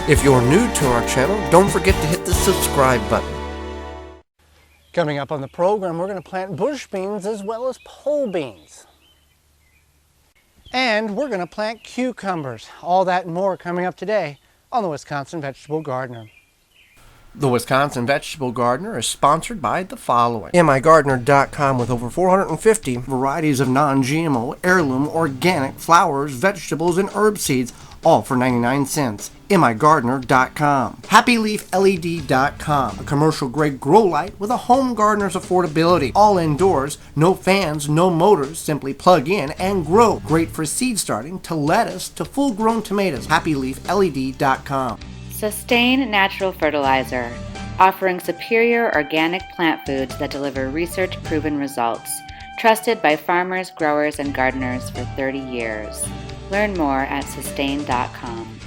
If you're new to our channel, don't forget to hit the subscribe button. Coming up on the program, we're going to plant bush beans as well as pole beans. And we're going to plant cucumbers. All that and more coming up today on the Wisconsin Vegetable Gardener. The Wisconsin Vegetable Gardener is sponsored by the following. MIgardener.com, with over 450 varieties of non-GMO, heirloom, organic flowers, vegetables, and herb seeds, all for 99 cents. MIgardener.com. HappyLeafLED.com, a commercial-grade grow light with a home gardener's affordability. All indoors, no fans, no motors, simply plug in and grow. Great for seed starting, to lettuce, to full-grown tomatoes. HappyLeafLED.com. Sustain Natural Fertilizer, offering superior organic plant foods that deliver research-proven results. Trusted by farmers, growers, and gardeners for 30 years. Learn more at sustain.com.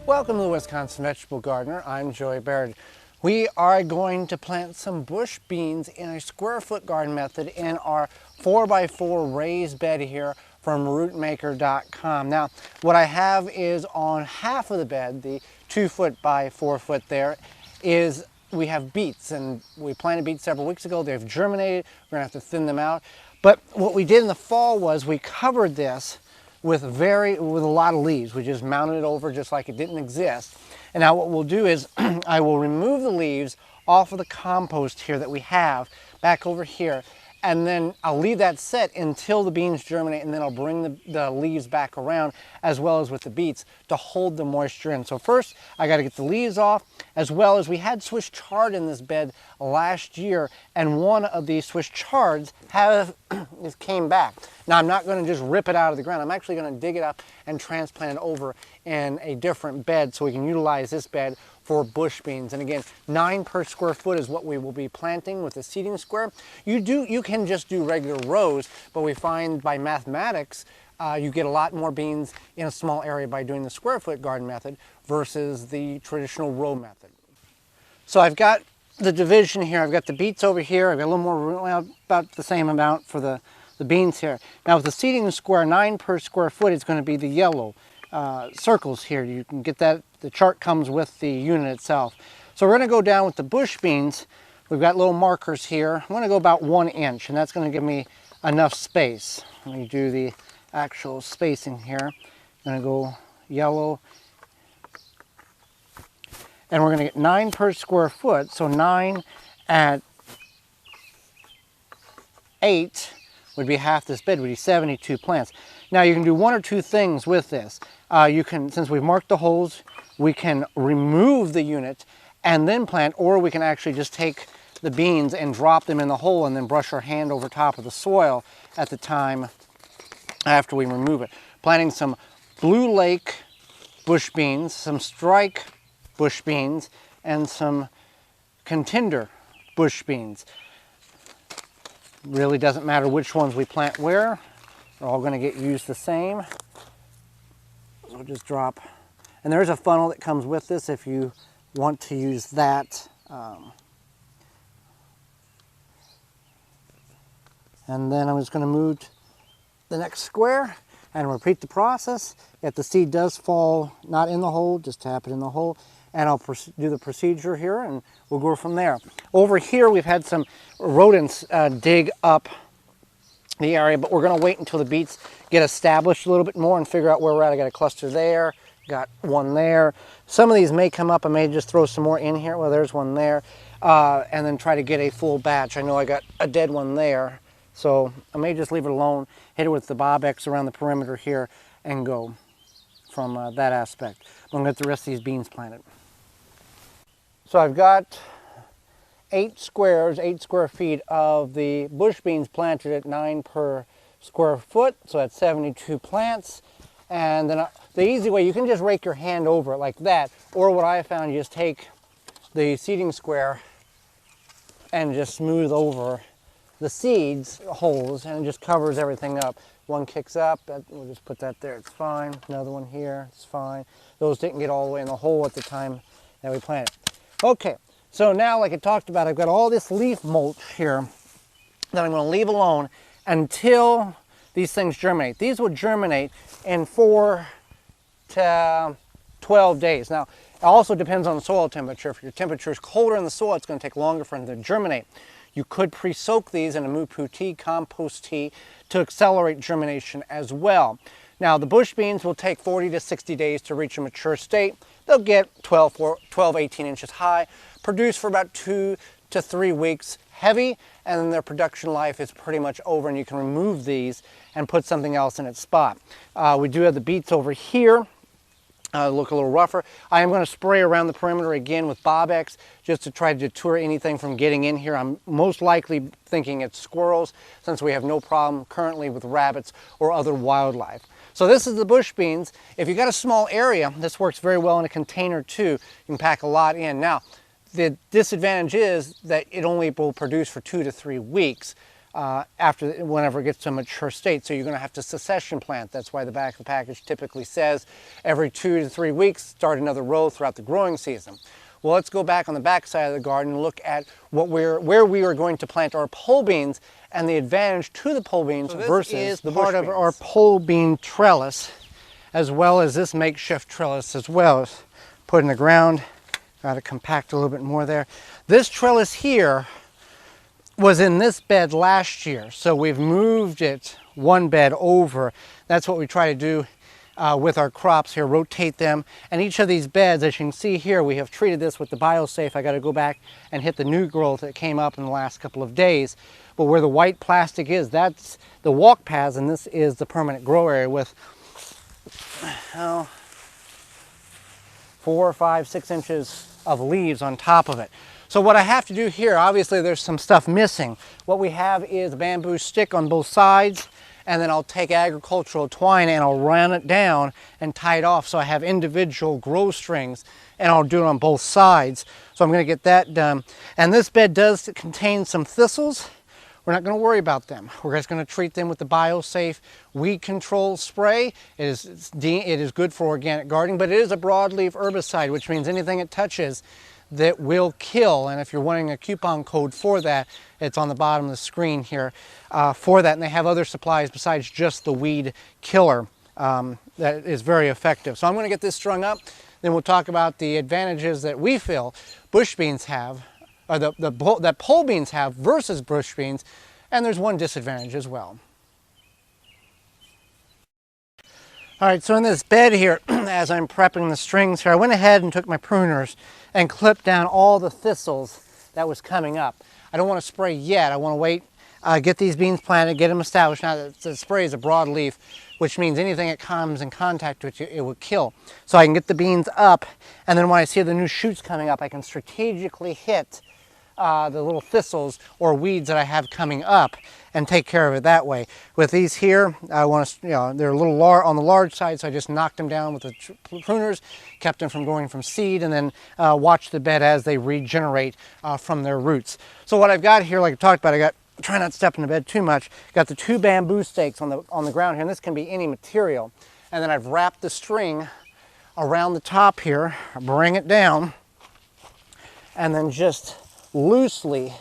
Welcome to the Wisconsin Vegetable Gardener. I'm Joey Baird. We are going to plant some bush beans in a square foot garden method in our 4x4 raised bed here from rootmaker.com. Now, what I have is on half of the bed, the 2 foot by 4 foot there, is we have beets, and we planted beets several weeks ago. They've germinated. We're gonna have to thin them out. But what we did in the fall was we covered this with a lot of leaves. We just mounted it over just like it didn't exist. And now what we'll do is I will remove the leaves off of the compost here that we have back over here, and then I'll leave that set until the beans germinate, and then I'll bring the leaves back around, as well as with the beets, to hold the moisture in. So first, I got to get the leaves off, as well as we had Swiss chard in this bed last year, and one of these Swiss chards came back. Now, I'm not going to just rip it out of the ground. I'm actually going to dig it up and transplant it over in a different bed so we can utilize this bed for bush beans. And again, 9 per square foot is what we will be planting with the seeding square. You can just do regular rows, but we find by mathematics, you get a lot more beans in a small area by doing the square foot garden method versus the traditional row method. So I've got the division here. I've got the beets over here. I've got a little more, well, about the same amount for the beans here. Now with the seeding square, 9 per square foot is going to be the yellow circles here. You can get that. The chart comes with the unit itself. So we're going to go down with the bush beans. We've got little markers here. I'm going to go about 1 inch, and that's going to give me enough space. Let me do the actual spacing here. I'm going to go yellow. And we're going to get 9 per square foot. So 9 at 8 would be half this bed, would be 72 plants. Now you can do one or two things with this. You can, since we've marked the holes, we can remove the unit and then plant, or we can actually just take the beans and drop them in the hole and then brush our hand over top of the soil at the time after we remove it. Planting some Blue Lake bush beans, some Strike bush beans, and some Contender bush beans. Really doesn't matter which ones we plant where. They're all going to get used the same. So we'll just drop. And there's a funnel that comes with this if you want to use that. And then I'm just going to move to the next square and repeat the process. If the seed does fall not in the hole, just tap it in the hole. And I'll do the procedure here, and we'll go from there. Over here, we've had some rodents dig up the area, but we're going to wait until the beets get established a little bit more and figure out where we're at. I got a cluster there, got one there. Some of these may come up. I may just throw some more in here. Well, there's one there, and then try to get a full batch. I know I got a dead one there, so I may just leave it alone, hit it with the Bob X around the perimeter here, and go from that aspect. I'm going to get the rest of these beans planted. So I've got 8 square feet of the bush beans planted at 9 per square foot. So that's 72 plants. And then the easy way, you can just rake your hand over it like that. Or what I found, you just take the seeding square and just smooth over the seeds holes, and it just covers everything up. One kicks up, we'll just put that there, it's fine. Another one here, it's fine. Those didn't get all the way in the hole at the time that we planted. Okay, so now, like I talked about, I've got all this leaf mulch here that I'm going to leave alone until these things germinate. These will germinate in 4 to 12 days. Now, it also depends on the soil temperature. If your temperature is colder in the soil, it's going to take longer for them to germinate. You could pre-soak these in a moo-poo tea, compost tea, to accelerate germination as well. Now, the bush beans will take 40 to 60 days to reach a mature state. They'll get 12, 18 inches high, produce for about 2 to 3 weeks heavy, and then their production life is pretty much over, and you can remove these and put something else in its spot. We do have the beets over here. Look a little rougher. I am going to spray around the perimeter again with Bob-X just to try to deter anything from getting in here. I'm most likely thinking it's squirrels, since we have no problem currently with rabbits or other wildlife. So this is the bush beans. If you've got a small area, this works very well in a container too. You can pack a lot in. Now, the disadvantage is that it only will produce for 2 to 3 weeks. Whenever it gets to a mature state. So you're going to have to succession plant. That's why the back of the package typically says every 2 to 3 weeks, start another row throughout the growing season. Well, let's go back on the back side of the garden and look at where we are going to plant our pole beans and the advantage to the pole beans versus the part of our pole bean trellis, as well as this makeshift trellis as well. Put in the ground, got to compact a little bit more there. This trellis here was in this bed last year, so we've moved it one bed over. That's what we try to do with our crops here, rotate them. And each of these beds, as you can see here, we have treated this with the BioSafe. I got to go back and hit the new growth that came up in the last couple of days. But where the white plastic is, that's the walk paths, and this is the permanent grow area with 4, 5, 6 inches of leaves on top of it. So what I have to do here, obviously there's some stuff missing. What we have is a bamboo stick on both sides, and then I'll take agricultural twine and I'll run it down and tie it off so I have individual grow strings, and I'll do it on both sides. So I'm going to get that done. And this bed does contain some thistles. We're not going to worry about them. We're just going to treat them with the BioSafe weed control spray. It is good for organic gardening, but it is a broadleaf herbicide, which means anything it touches that will kill. And if you're wanting a coupon code for that, it's on the bottom of the screen here for that. And they have other supplies besides just the weed killer that is very effective. So I'm going to get this strung up. Then we'll talk about the advantages that we feel bush beans have, or that pole beans have versus bush beans. And there's one disadvantage as well. All right, so in this bed here, as I'm prepping the strings here, I went ahead and took my pruners and clipped down all the thistles that was coming up. I don't want to spray yet. I want to wait, get these beans planted, get them established. Now, the spray is a broadleaf, which means anything that comes in contact with it, it will kill. So I can get the beans up, and then when I see the new shoots coming up, I can strategically hit the little thistles or weeds that I have coming up and take care of it that way. With these here, I want to, they're a little on the large side, so I just knocked them down with the pruners, kept them from going from seed, and then watch the bed as they regenerate from their roots. So what I've got here, like I talked about, try not to step in the bed too much. Got the 2 bamboo stakes on the ground here, and this can be any material. And then I've wrapped the string around the top here, bring it down, and then just loosely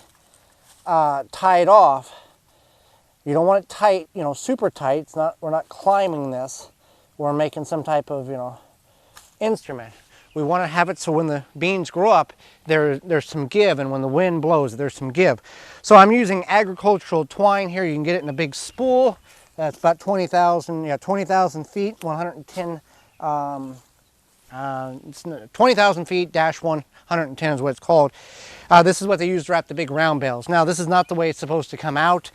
tie it off. You don't want it tight, super tight. We're not climbing this. We're making some type of, instrument. We want to have it so when the beans grow up, there's some give, and when the wind blows, there's some give. So I'm using agricultural twine here. You can get it in a big spool. That's about 20,000 feet, 110. 20,000 feet dash 110 is what it's called. This is what they use to wrap the big round bales. Now, this is not the way it's supposed to come out.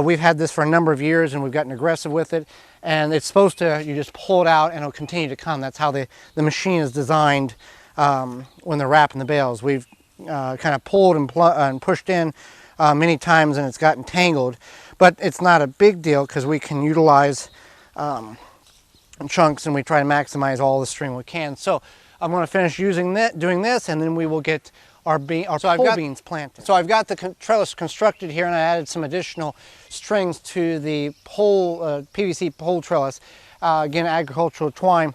We've had this for a number of years, and we've gotten aggressive with it. And it's supposed to, you just pull it out and it'll continue to come. That's how the machine is designed when they're wrapping the bales. We've kind of pulled and pushed in many times, and it's gotten tangled. But it's not a big deal because we can utilize chunks, and we try to maximize all the string we can. So I'm going to finish doing this, and then we will get our pole beans planted. So I've got the trellis constructed here, and I added some additional strings to the PVC pole trellis. Again, agricultural twine.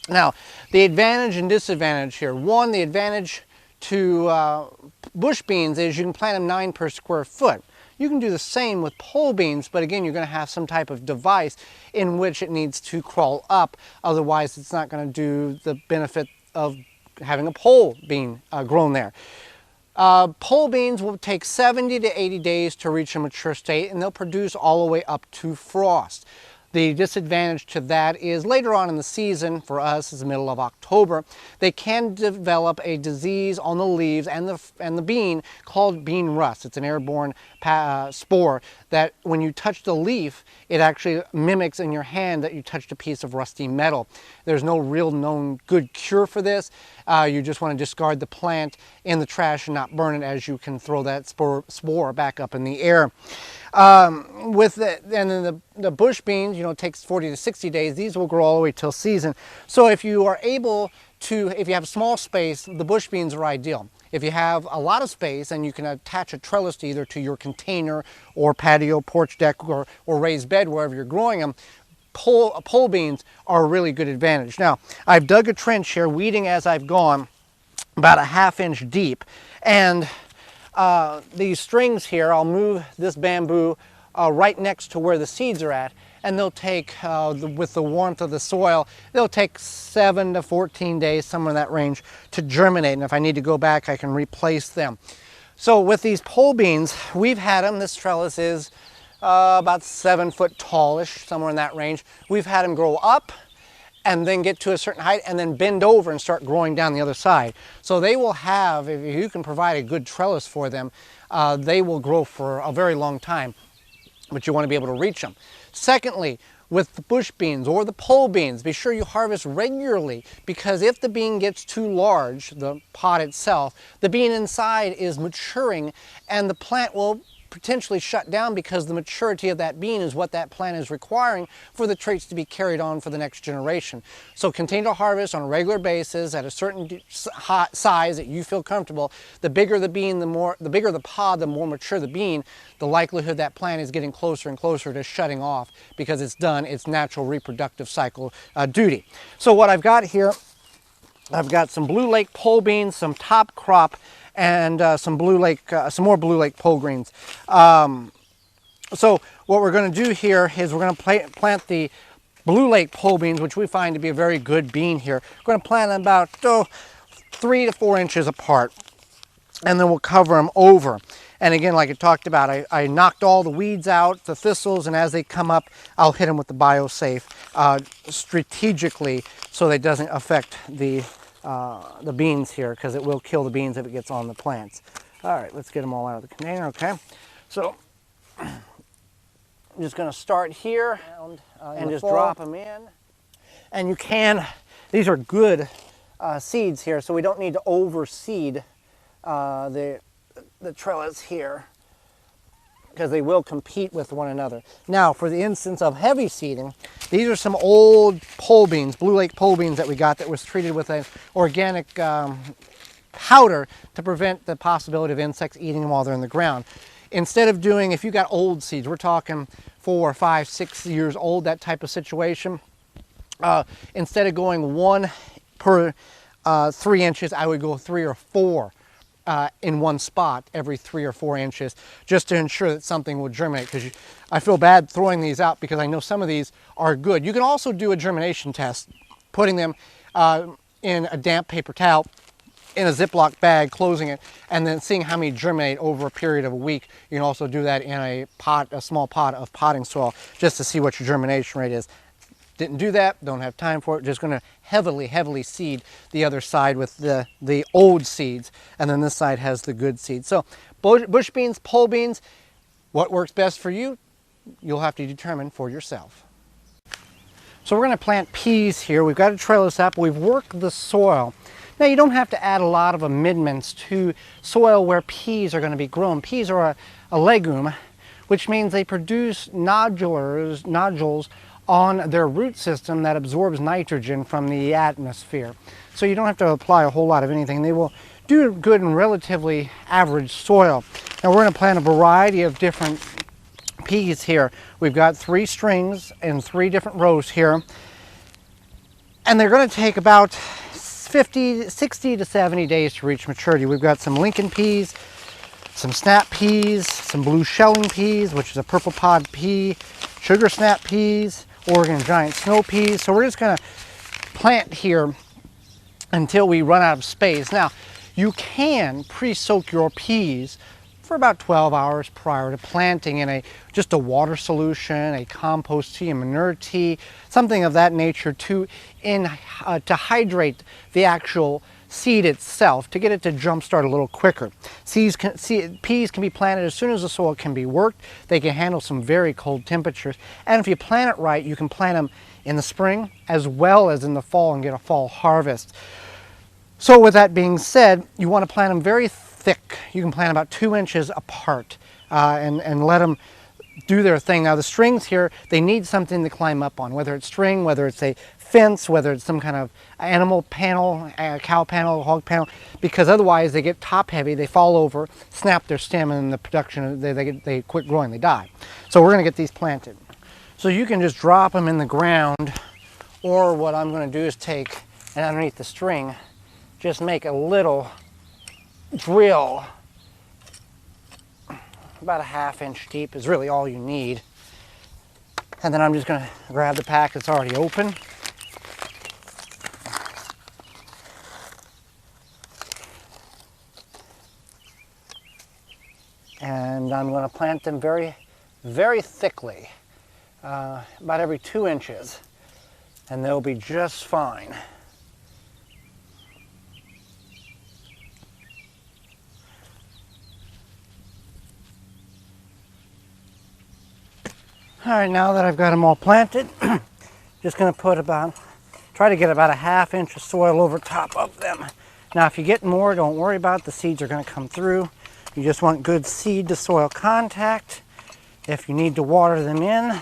Now, the advantage and disadvantage here. One, the advantage to bush beans is you can plant them 9 per square foot. You can do the same with pole beans, but again, you're going to have some type of device in which it needs to crawl up. Otherwise, it's not going to do the benefit of having a pole bean grown there. Pole beans will take 70 to 80 days to reach a mature state, and they'll produce all the way up to frost. The disadvantage to that is later on in the season, for us is the middle of October, they can develop a disease on the leaves and the bean called bean rust. It's an airborne spore that when you touch the leaf, it actually mimics in your hand that you touched a piece of rusty metal. There's no real known good cure for this. You just want to discard the plant in the trash and not burn it, as you can throw that spore back up in the air. And then the bush beans, it takes 40 to 60 days. These will grow all the way till season. So if you are able to, if you have small space, the bush beans are ideal. If you have a lot of space and you can attach a trellis either to your container or patio, porch deck, or raised bed, wherever you're growing them, pole beans are a really good advantage. Now, I've dug a trench here, weeding as I've gone, about a ½ inch deep, and these strings here, I'll move this bamboo right next to where the seeds are at, and they'll take, with the warmth of the soil, they'll take 7 to 14 days, somewhere in that range, to germinate. And if I need to go back, I can replace them. So with these pole beans, we've had them, this trellis is about 7 foot tallish, somewhere in that range. We've had them grow up and then get to a certain height and then bend over and start growing down the other side. So they will have, if you can provide a good trellis for them, they will grow for a very long time, but you want to be able to reach them. Secondly, with the bush beans or the pole beans, be sure you harvest regularly, because if the bean gets too large, the pod itself, the bean inside is maturing and the plant will potentially shut down, because the maturity of that bean is what that plant is requiring for the traits to be carried on for the next generation. So continue to harvest on a regular basis at a certain size that you feel comfortable. The bigger the bean, the bigger the pod, the more mature the bean, the likelihood that plant is getting closer and closer to shutting off, because it's done its natural reproductive cycle duty. So what I've got here, I've got some Blue Lake pole beans, some top crop, and some more Blue Lake pole greens. So what we're going to do here is we're going to plant the Blue Lake pole beans, which we find to be a very good bean here. We're going to plant them about 3 to 4 inches apart, and then we'll cover them over. And again, like I talked about, I knocked all the weeds out, the thistles, and as they come up, I'll hit them with the BioSafe strategically, so that it doesn't affect the beans here, because it will kill the beans if it gets on the plants. All right, let's get them all out of the container, okay? So I'm just going to start here and just drop them in. And you can, these are good seeds here, so we don't need to overseed the trellis here, because they will compete with one another. Now, for the instance of heavy seeding, these are some old pole beans, Blue Lake pole beans that we got, that was treated with an organic powder to prevent the possibility of insects eating them while they're in the ground. Instead of doing, if you got old seeds, we're talking 4, 5, 6 years old, that type of situation, instead of going 1 per 3 inches, I would go 3 or 4 in one spot every 3 or 4 inches, just to ensure that something will germinate, because I feel bad throwing these out, because I know some of these are good. You can also do a germination test, putting them in a damp paper towel in a Ziploc bag, closing it, and then seeing how many germinate over a period of a week. You can also do that in a small pot of potting soil, just to see what your germination rate is. Didn't do that, don't have time for it, just going to heavily seed the other side with the old seeds, and then this side has the good seeds. So bush beans, pole beans, what works best for you, you'll have to determine for yourself. So we're going to plant peas here. We've got a trellis up, we've worked the soil. Now, you don't have to add a lot of amendments to soil where peas are going to be grown. Peas are a legume, which means they produce nodules on their root system that absorbs nitrogen from the atmosphere. So you don't have to apply a whole lot of anything. They will do good in relatively average soil. Now, we're going to plant a variety of different peas here. We've got 3 strings in 3 different rows here, and they're going to take about 60 to 70 days to reach maturity. We've got some Lincoln peas, some snap peas, some blue shelling peas, which is a purple pod pea, sugar snap peas, Oregon giant snow peas. So we're just gonna plant here until we run out of space. Now, you can pre-soak your peas for about 12 hours prior to planting in just a water solution, a compost tea, a manure tea, something of that nature to hydrate the actual seed itself, to get it to jumpstart a little quicker. Peas can be planted as soon as the soil can be worked. They can handle some very cold temperatures. And if you plant it right, you can plant them in the spring as well as in the fall and get a fall harvest. So with that being said, you want to plant them very thick. You can plant about 2 inches apart and let them do their thing. Now the strings here, they need something to climb up on, whether it's string, whether it's a fence, whether it's some kind of animal panel, cow panel, hog panel, because otherwise they get top heavy, they fall over, snap their stem, and the production, they quit growing, they die. So we're going to get these planted. So you can just drop them in the ground, or what I'm going to do is take, and underneath the string, just make a little drill. About a ½ inch deep is really all you need. And then I'm just going to grab the pack that's already open. And I'm going to plant them very, very thickly, about every 2 inches, and they'll be just fine. All right, now that I've got them all planted, just going to try to get about a ½ inch of soil over top of them. Now, if you get more, don't worry about it. The seeds are going to come through. You just want good seed to soil contact. If you need to water them in,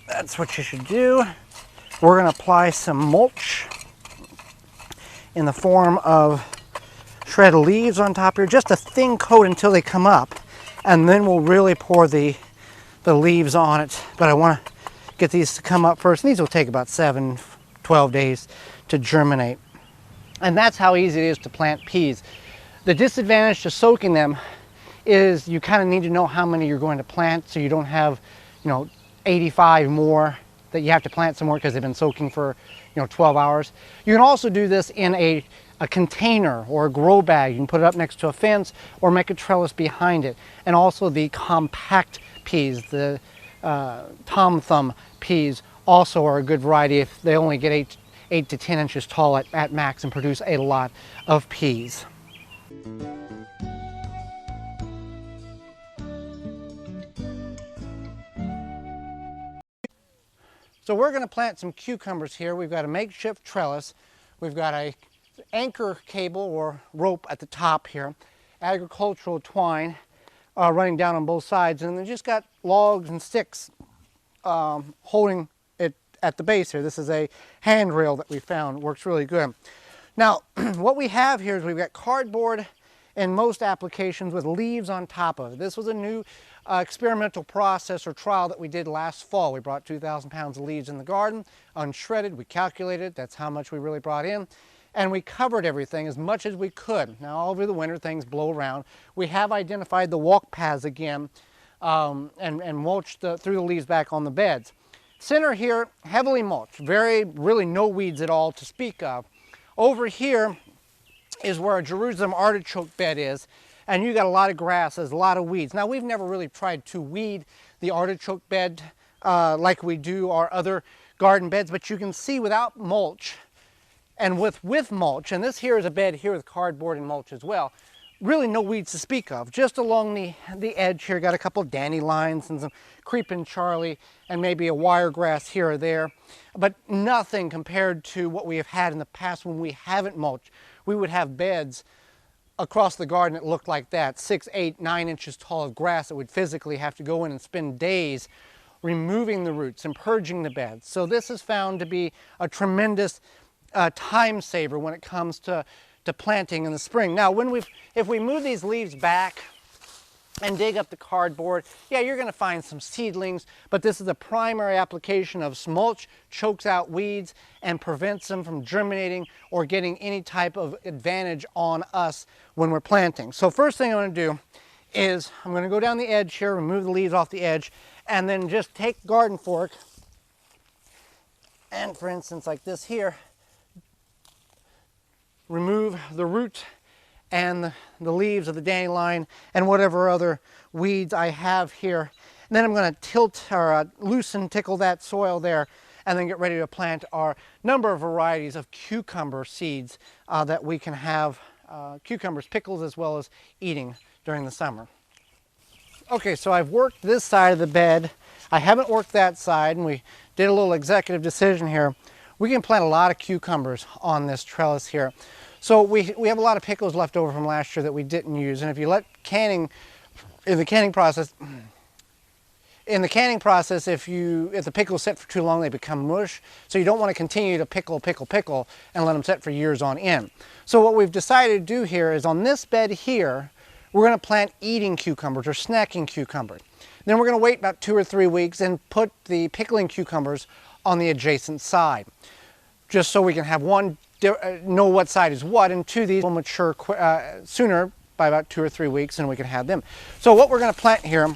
that's what you should do. We're going to apply some mulch in the form of shredded leaves on top here, just a thin coat until they come up, and then we'll really pour the leaves on it. But I want to get these to come up first. These will take about 7-12 days to germinate. And that's how easy it is to plant peas. The disadvantage to soaking them is you kind of need to know how many you're going to plant, so you don't have, 85 more that you have to plant somewhere because they've been soaking for 12 hours. You can also do this in a container or a grow bag. You can put it up next to a fence or make a trellis behind it. And also the compact peas, the tom thumb peas, also are a good variety if they only get 8 to 10 inches tall at max and produce a lot of peas. So we're going to plant some cucumbers here. We've got a makeshift trellis. We've got a anchor cable or rope at the top here, agricultural twine running down on both sides, and then just got logs and sticks holding it at the base here. This is a handrail that we found. Works really good. Now, what we have here is we've got cardboard in most applications with leaves on top of it. This was a new experimental process or trial that we did last fall. We brought 2,000 pounds of leaves in the garden, unshredded. We calculated that's how much we really brought in, and we covered everything as much as we could. Now, all over the winter, things blow around. We have identified the walk paths again and mulched through the leaves back on the beds. Center here, heavily mulched, really no weeds at all to speak of. Over here is where a Jerusalem artichoke bed is, and you got a lot of grasses, a lot of weeds. Now, we've never really tried to weed the artichoke bed like we do our other garden beds, but you can see without mulch and with mulch, and this here is a bed here with cardboard and mulch as well, really no weeds to speak of. Just along the edge here, got a couple of dandelions and some creeping Charlie and maybe a wiregrass here or there, but nothing compared to what we have had in the past when we haven't mulched. We would have beds across the garden that looked like that, 6, 8, 9 inches tall of grass that would physically have to go in and spend days removing the roots and purging the beds. So this is found to be a tremendous time saver when it comes to planting in the spring. Now, if we move these leaves back and dig up the cardboard, yeah, you're going to find some seedlings, but this is a primary application of mulch, chokes out weeds and prevents them from germinating or getting any type of advantage on us when we're planting. So first thing I'm going to do is I'm going to go down the edge here, remove the leaves off the edge, and then just take garden fork and, for instance, like this here, remove the root and the leaves of the dandelion and whatever other weeds I have here. And then I'm going to tilt or tickle that soil there, and then get ready to plant our number of varieties of cucumber seeds that we can have cucumbers, pickles, as well as eating during the summer. Okay, so I've worked this side of the bed. I haven't worked that side, and we did a little executive decision here. We can plant a lot of cucumbers on this trellis here. So we have a lot of pickles left over from last year that we didn't use, and if you let in the canning process, if the pickles sit for too long, they become mush. So you don't want to continue to pickle and let them sit for years on end. So what we've decided to do here is on this bed here, we're going to plant eating cucumbers or snacking cucumbers. Then we're going to wait about 2 or 3 weeks and put the pickling cucumbers on the adjacent side, just so we can have one, know what side is what, and two, these will mature sooner by about 2 or 3 weeks, and we can have them. So what we're going to plant here,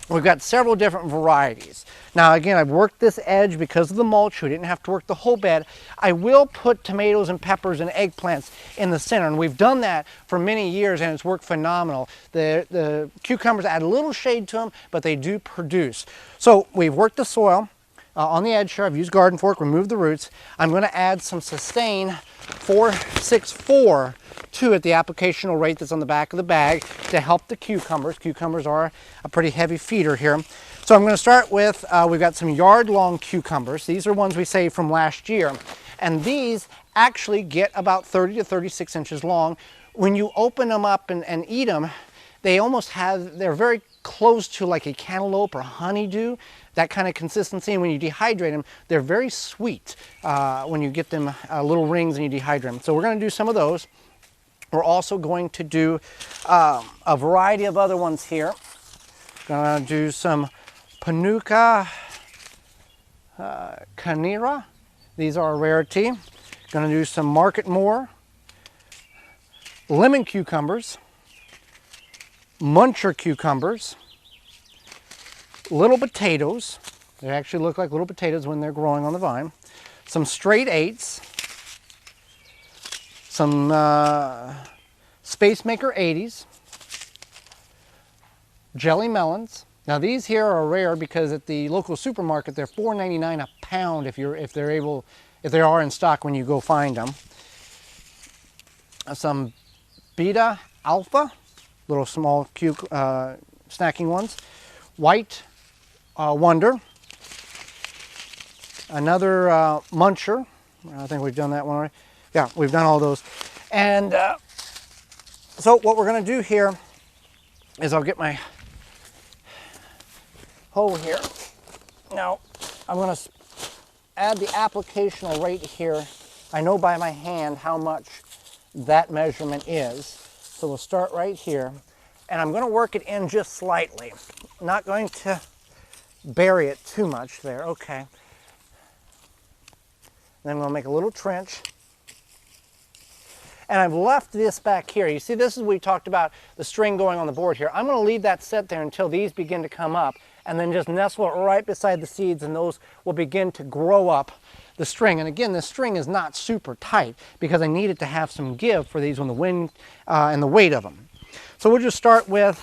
we've got several different varieties. Now again, I've worked this edge because of the mulch. We didn't have to work the whole bed. I will put tomatoes and peppers and eggplants in the center, and we've done that for many years, and it's worked phenomenal. The cucumbers add a little shade to them, but they do produce. So we've worked the soil. On the edge here, I've used garden fork, removed the roots. I'm going to add some Sustain 464 to it, the applicational rate that's on the back of the bag, to help the cucumbers. Cucumbers are a pretty heavy feeder here. So I'm going to start with, we've got some yard-long cucumbers. These are ones we saved from last year. And these actually get about 30 to 36 inches long. When you open them up and eat them, they're very close to like a cantaloupe or honeydew, that kind of consistency. And when you dehydrate them, they're very sweet when you get them little rings and you dehydrate them. So we're going to do some of those. We're also going to do a variety of other ones here. Going to do some Panuka Canira. These are a rarity. Going to do some Market More, lemon cucumbers, muncher cucumbers, little potatoes. They actually look like little potatoes when they're growing on the vine. Some straight eights, some Space Maker 80s, jelly melons. Now these here are rare because at the local supermarket they're $4.99 a pound if they are in stock when you go find them. Some Beta Alpha, little small snacking ones. White Wonder. Another Muncher. I think we've done that one already. Yeah, we've done all those. And so what we're going to do here is I'll get my hoe here. Now I'm going to add the applicational rate here. I know by my hand how much that measurement is. So we'll start right here. And I'm going to work it in just slightly. I'm not going to bury it too much there. Okay. Then I'm going to make a little trench. And I've left this back here. You see, this is we talked about the string going on the board here. I'm going to leave that set there until these begin to come up, and then just nestle it right beside the seeds, and those will begin to grow up the string. And again, this string is not super tight because I need it to have some give for these when the wind and the weight of them. So we'll just start with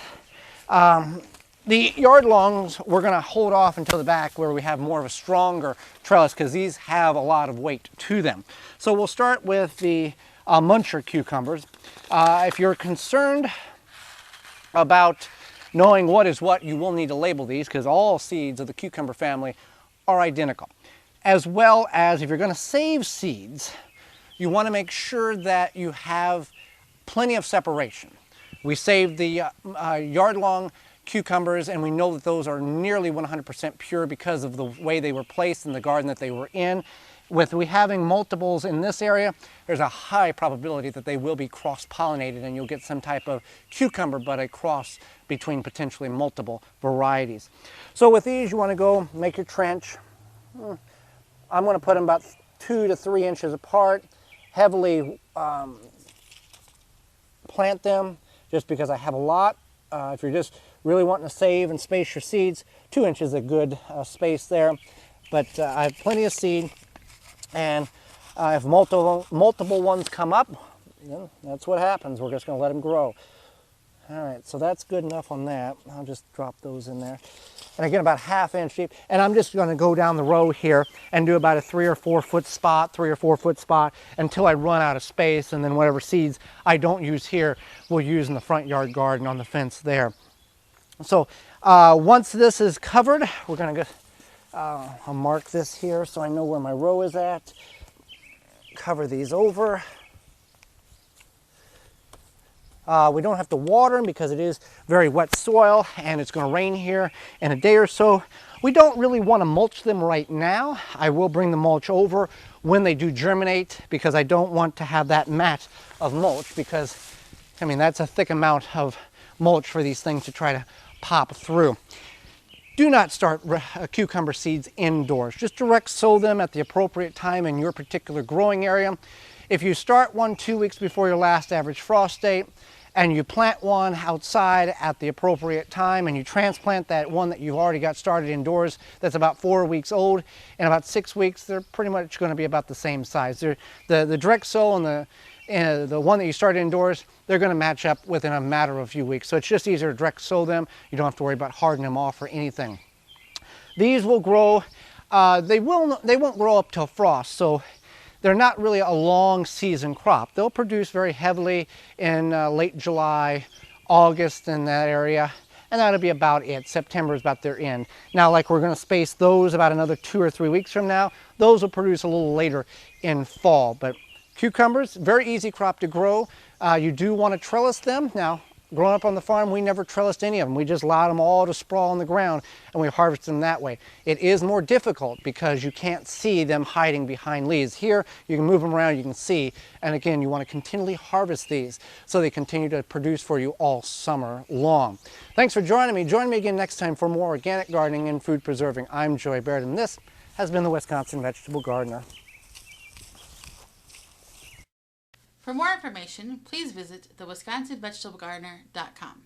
the yard longs. We're going to hold off until the back where we have more of a stronger trellis because these have a lot of weight to them. So we'll start with the muncher cucumbers. If you're concerned about knowing what is what, you will need to label these because all seeds of the cucumber family are identical. As well as if you're going to save seeds, you want to make sure that you have plenty of separation. We saved the yard-long cucumbers, and we know that those are nearly 100% pure because of the way they were placed in the garden that they were in. with we having multiples in this area, there's a high probability that they will be cross-pollinated and you'll get some type of cucumber, but a cross between potentially multiple varieties. So with these, you want to go make your trench. I'm going to put them about 2 to 3 inches apart, heavily plant them just because I have a lot. If you're just really wanting to save and space your seeds, 2 inches is a good space there. But I have plenty of seed, and if multiple ones come up, that's what happens. We're just going to let them grow. All right, so that's good enough on that. I'll just drop those in there. And again, about 1/2 inch deep. And I'm just going to go down the row here and do about a 3 or 4 foot spot, until I run out of space. And then whatever seeds I don't use here, we'll use in the front yard garden on the fence there. So once this is covered, we're going to go, I'll mark this here so I know where my row is at. Cover these over. We don't have to water them because it is very wet soil and it's going to rain here in a day or so. We don't really want to mulch them right now. I will bring the mulch over when they do germinate because I don't want to have that mat of mulch because, I mean, that's a thick amount of mulch for these things to try to pop through. Do not start cucumber seeds indoors. Just direct sow them at the appropriate time in your particular growing area. If you start one 2 weeks before your last average frost date and you plant one outside at the appropriate time and you transplant that one that you've already got started indoors that's about 4 weeks old, in about 6 weeks they're pretty much going to be about the same size. The direct sow and the one that you started indoors, they're going to match up within a matter of a few weeks. So it's just easier to direct sow them. You don't have to worry about hardening them off or anything. These will grow, they won't grow up till frost, so they're not really a long season crop. They'll produce very heavily in late July, August in that area, and that'll be about it. September is about their end. Now, like we're going to space those about another 2 or 3 weeks from now, those will produce a little later in fall. But cucumbers, very easy crop to grow. You do want to trellis them. Now, growing up on the farm, we never trellised any of them. We just allowed them all to sprawl on the ground and we harvest them that way. It is more difficult because you can't see them hiding behind leaves. Here, you can move them around, you can see, and again, you want to continually harvest these so they continue to produce for you all summer long. Thanks for joining me. Join me again next time for more organic gardening and food preserving. I'm Joy Baird, and this has been the Wisconsin Vegetable Gardener. For more information, please visit thewisconsinvegetablegardener.com.